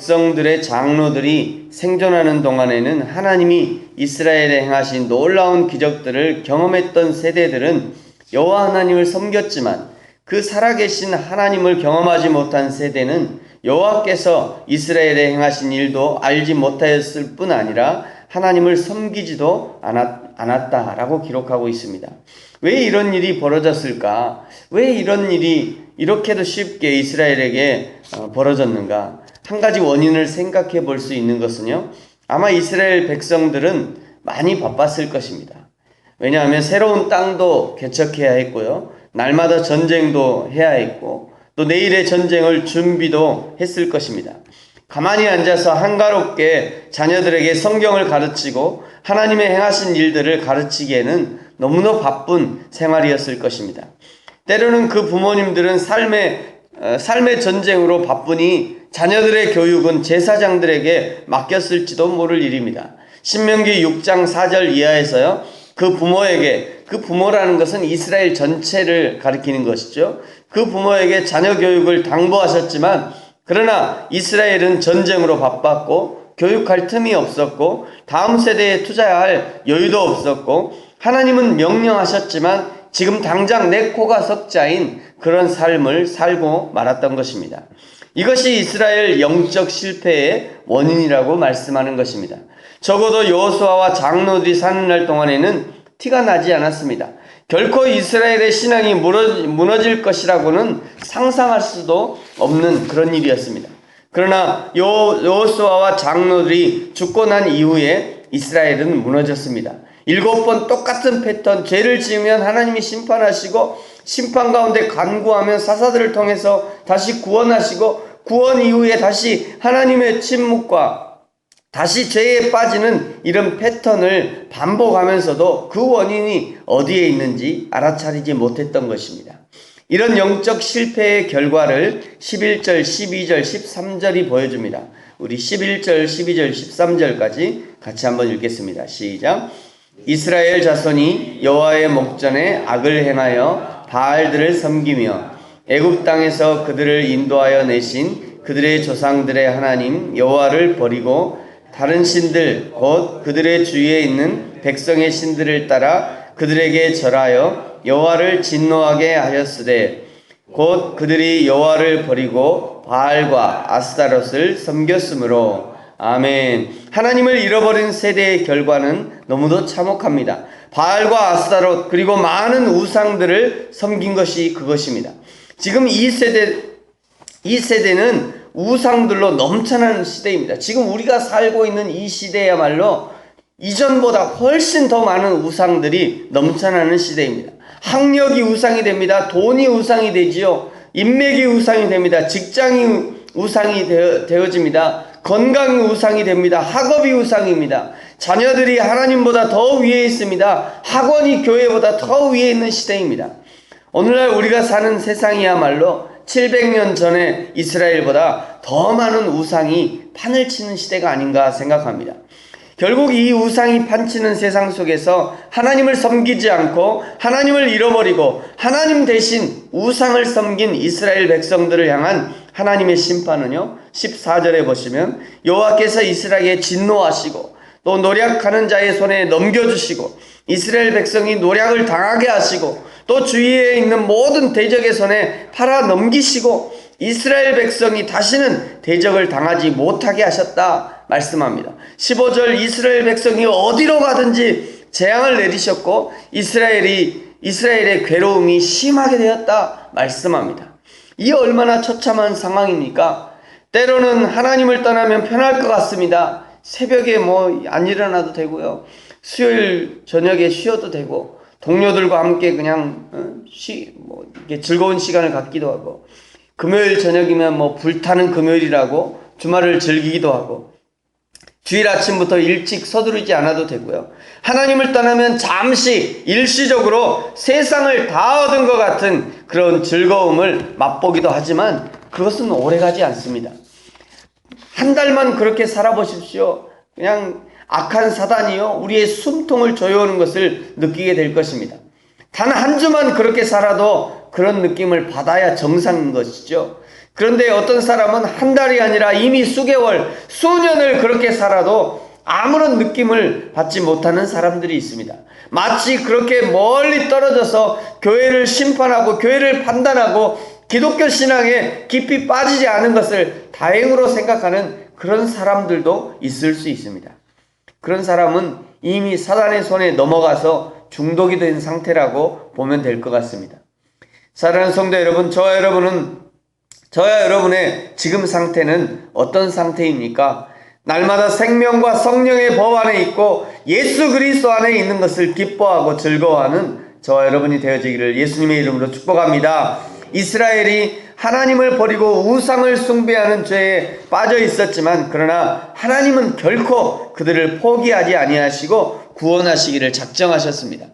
백성들의 장로들이 생존하는 동안에는 하나님이 이스라엘에 행하신 놀라운 기적들을 경험했던 세대들은 여호와 하나님을 섬겼지만, 그 살아계신 하나님을 경험하지 못한 세대는 여호와께서 이스라엘에 행하신 일도 알지 못하였을 뿐 아니라 하나님을 섬기지도 않았다라고 기록하고 있습니다. 왜 이런 일이 벌어졌을까? 왜 이런 일이 이렇게도 쉽게 이스라엘에게 벌어졌는가? 한 가지 원인을 생각해 볼 수 있는 것은요, 아마 이스라엘 백성들은 많이 바빴을 것입니다. 왜냐하면 새로운 땅도 개척해야 했고요, 날마다 전쟁도 해야 했고, 또 내일의 전쟁을 준비도 했을 것입니다. 가만히 앉아서 한가롭게 자녀들에게 성경을 가르치고 하나님의 행하신 일들을 가르치기에는 너무나 바쁜 생활이었을 것입니다. 때로는 그 부모님들은 삶의 전쟁으로 바쁘니 자녀들의 교육은 제사장들에게 맡겼을지도 모를 일입니다. 신명기 6장 4절 이하에서요, 그 부모라는 것은 이스라엘 전체를 가리키는 것이죠. 그 부모에게 자녀 교육을 당부하셨지만, 그러나 이스라엘은 전쟁으로 바빴고 교육할 틈이 없었고 다음 세대에 투자할 여유도 없었고, 하나님은 명령하셨지만 지금 당장 내 코가 석자인 그런 삶을 살고 말았던 것입니다. 이것이 이스라엘 영적 실패의 원인이라고 말씀하는 것입니다. 적어도 여호수아와 장로들이 사는 날 동안에는 티가 나지 않았습니다. 결코 이스라엘의 신앙이 무너질 것이라고는 상상할 수도 없는 그런 일이었습니다. 그러나 여호수아와 장로들이 죽고 난 이후에 이스라엘은 무너졌습니다. 7번 똑같은 패턴, 죄를 지으면 하나님이 심판하시고, 심판 가운데 간구하면 사사들을 통해서 다시 구원하시고, 구원 이후에 다시 하나님의 침묵과 다시 죄에 빠지는 이런 패턴을 반복하면서도 그 원인이 어디에 있는지 알아차리지 못했던 것입니다. 이런 영적 실패의 결과를 11절, 12절, 13절이 보여줍니다. 우리 11절, 12절, 13절까지 같이 한번 읽겠습니다. 시작. 이스라엘 자손이 여호와의 목전에 악을 행하여 바알들을 섬기며 애굽 땅에서 그들을 인도하여 내신 그들의 조상들의 하나님 여호와를 버리고 다른 신들 곧 그들의 주위에 있는 백성의 신들을 따라 그들에게 절하여 여호와를 진노하게 하였으되, 곧 그들이 여호와를 버리고 바알과 아스타롯을 섬겼으므로. 아멘. 하나님을 잃어버린 세대의 결과는 너무도 참혹합니다. 바알과 아스타롯 그리고 많은 우상들을 섬긴 것이 그것입니다. 지금 이 세대는 우상들로 넘쳐나는 시대입니다. 지금 우리가 살고 있는 이 시대야말로 이전보다 훨씬 더 많은 우상들이 넘쳐나는 시대입니다. 학력이 우상이 됩니다. 돈이 우상이 되지요. 인맥이 우상이 됩니다. 직장이 우상이 되어집니다. 건강이 우상이 됩니다. 학업이 우상입니다. 자녀들이 하나님보다 더 위에 있습니다. 학원이 교회보다 더 위에 있는 시대입니다. 오늘날 우리가 사는 세상이야말로 700년 전에 이스라엘보다 더 많은 우상이 판을 치는 시대가 아닌가 생각합니다. 결국 이 우상이 판치는 세상 속에서 하나님을 섬기지 않고 하나님을 잃어버리고 하나님 대신 우상을 섬긴 이스라엘 백성들을 향한 하나님의 심판은요, 14절에 보시면 여호와께서 이스라엘에 진노하시고 또 노략하는 자의 손에 넘겨주시고 이스라엘 백성이 노략을 당하게 하시고 또 주위에 있는 모든 대적의 손에 팔아 넘기시고 이스라엘 백성이 다시는 대적을 당하지 못하게 하셨다 말씀합니다. 15절 이스라엘 백성이 어디로 가든지 재앙을 내리셨고 이스라엘의 괴로움이 심하게 되었다 말씀합니다. 이 얼마나 처참한 상황입니까? 때로는 하나님을 떠나면 편할 것 같습니다. 새벽에 안 일어나도 되고요, 수요일 저녁에 쉬어도 되고, 동료들과 함께 그냥 이렇게 즐거운 시간을 갖기도 하고, 금요일 저녁이면 불타는 금요일이라고 주말을 즐기기도 하고, 주일 아침부터 일찍 서두르지 않아도 되고요, 하나님을 떠나면 잠시 일시적으로 세상을 다 얻은 것 같은 그런 즐거움을 맛보기도 하지만 그것은 오래가지 않습니다. 한 달만 그렇게 살아보십시오. 그냥 악한 사단이요, 우리의 숨통을 조여오는 것을 느끼게 될 것입니다. 단 한 주만 그렇게 살아도 그런 느낌을 받아야 정상인 것이죠. 그런데 어떤 사람은 한 달이 아니라 이미 수개월, 수년을 그렇게 살아도 아무런 느낌을 받지 못하는 사람들이 있습니다. 마치 그렇게 멀리 떨어져서 교회를 심판하고 교회를 판단하고 기독교 신앙에 깊이 빠지지 않은 것을 다행으로 생각하는 그런 사람들도 있을 수 있습니다. 그런 사람은 이미 사단의 손에 넘어가서 중독이 된 상태라고 보면 될 것 같습니다. 사랑하는 성도 여러분, 저와 여러분의 지금 상태는 어떤 상태입니까? 날마다 생명과 성령의 법 안에 있고 예수 그리스도 안에 있는 것을 기뻐하고 즐거워하는 저와 여러분이 되어지기를 예수님의 이름으로 축복합니다. 이스라엘이 하나님을 버리고 우상을 숭배하는 죄에 빠져 있었지만 그러나 하나님은 결코 그들을 포기하지 아니하시고 구원하시기를 작정하셨습니다.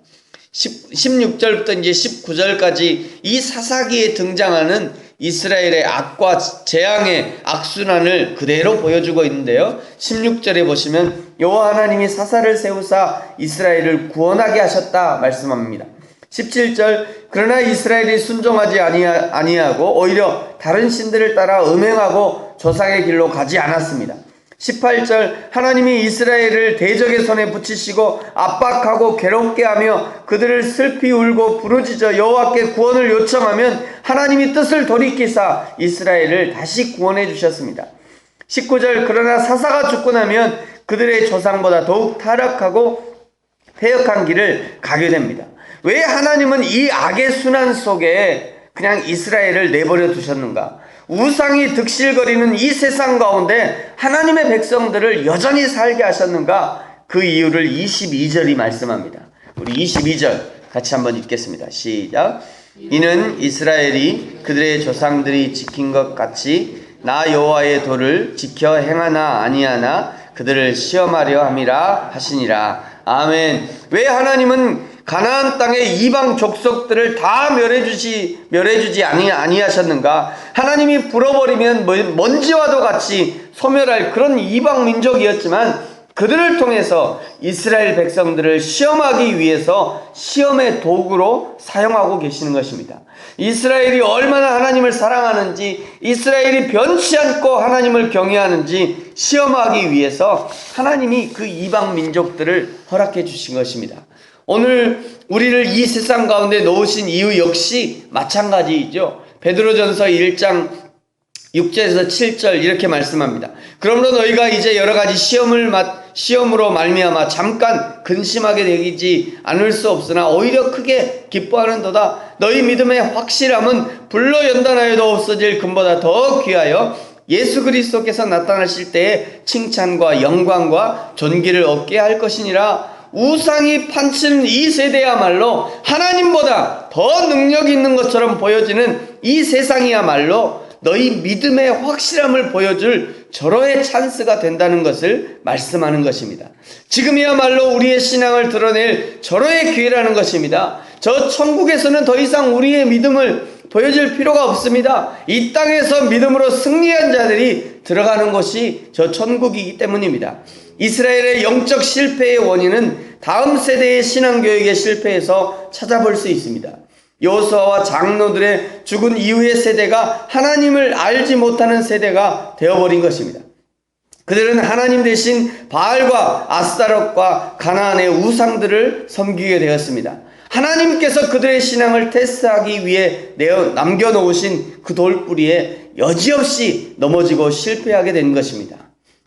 16절부터 이제 19절까지 이 사사기에 등장하는 이스라엘의 악과 재앙의 악순환을 그대로 보여주고 있는데요. 16절에 보시면 여호와 하나님이 사사를 세우사 이스라엘을 구원하게 하셨다 말씀합니다. 17절 그러나 이스라엘이 순종하지 아니하고 오히려 다른 신들을 따라 음행하고 조상의 길로 가지 않았습니다. 18절 하나님이 이스라엘을 대적의 손에 붙이시고 압박하고 괴롭게 하며 그들을 슬피 울고 부르짖어 여호와께 구원을 요청하면 하나님이 뜻을 돌이키사 이스라엘을 다시 구원해 주셨습니다. 19절 그러나 사사가 죽고 나면 그들의 조상보다 더욱 타락하고 패역한 길을 가게 됩니다. 왜 하나님은 이 악의 순환 속에 그냥 이스라엘을 내버려 두셨는가? 우상이 득실거리는 이 세상 가운데 하나님의 백성들을 여전히 살게 하셨는가? 그 이유를 22절이 말씀합니다. 우리 22절 같이 한번 읽겠습니다. 시작. 이는 이스라엘이 그들의 조상들이 지킨 것 같이 나 여호와의 도를 지켜 행하나 아니하나 그들을 시험하려 함이라 하시니라. 아멘. 왜 하나님은 가나안 땅의 이방 족속들을 다 멸해주지 아니하셨는가? 하나님이 불어버리면 먼지와도 같이 소멸할 그런 이방 민족이었지만 그들을 통해서 이스라엘 백성들을 시험하기 위해서 시험의 도구로 사용하고 계시는 것입니다. 이스라엘이 얼마나 하나님을 사랑하는지, 이스라엘이 변치 않고 하나님을 경외하는지 시험하기 위해서 하나님이 그 이방 민족들을 허락해 주신 것입니다. 오늘 우리를 이 세상 가운데 놓으신 이유 역시 마찬가지이죠. 베드로전서 1장 6절에서 7절 이렇게 말씀합니다. 그러므로 너희가 이제 여러 가지 시험으로 말미암아 잠깐 근심하게 되지 않을 수 없으나 오히려 크게 기뻐하는도다. 너희 믿음의 확실함은 불로 연단하여도 없어질 금보다 더 귀하여 예수 그리스도께서 나타나실 때에 칭찬과 영광과 존귀를 얻게 할 것이니라. 우상이 판치는 이 세대야말로 하나님보다 더 능력 있는 것처럼 보여지는 이 세상이야말로 너희 믿음의 확실함을 보여줄 절호의 찬스가 된다는 것을 말씀하는 것입니다. 지금이야말로 우리의 신앙을 드러낼 절호의 기회라는 것입니다. 저 천국에서는 더 이상 우리의 믿음을 보여줄 필요가 없습니다. 이 땅에서 믿음으로 승리한 자들이 들어가는 곳이 저 천국이기 때문입니다. 이스라엘의 영적 실패의 원인은 다음 세대의 신앙교육의 실패에서 찾아볼 수 있습니다. 여호수아와 장로들의 죽은 이후의 세대가 하나님을 알지 못하는 세대가 되어버린 것입니다. 그들은 하나님 대신 바알과 아스타롯과 가나안의 우상들을 섬기게 되었습니다. 하나님께서 그들의 신앙을 테스트하기 위해 남겨놓으신 그 돌뿌리에 여지없이 넘어지고 실패하게 된 것입니다.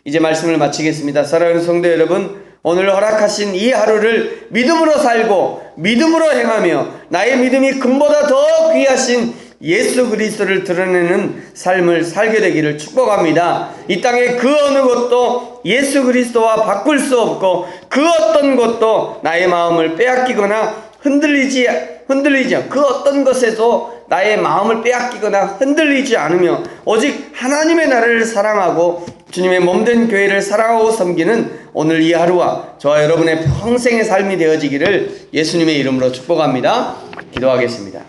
이제 말씀을 마치겠습니다. 사랑하는 성도 여러분, 오늘 허락하신 이 하루를 믿음으로 살고 믿음으로 행하며 나의 믿음이 금보다 더 귀하신 예수 그리스도를 드러내는 삶을 살게 되기를 축복합니다. 이 땅의 그 어느 것도 예수 그리스도와 바꿀 수 없고 그 어떤 것도 나의 마음을 빼앗기거나 흔들리지 그 어떤 것에도 나의 마음을 빼앗기거나 흔들리지 않으며 오직 하나님의 나라를 사랑하고 주님의 몸된 교회를 사랑하고 섬기는 오늘 이 하루와 저와 여러분의 평생의 삶이 되어지기를 예수님의 이름으로 축복합니다. 기도하겠습니다.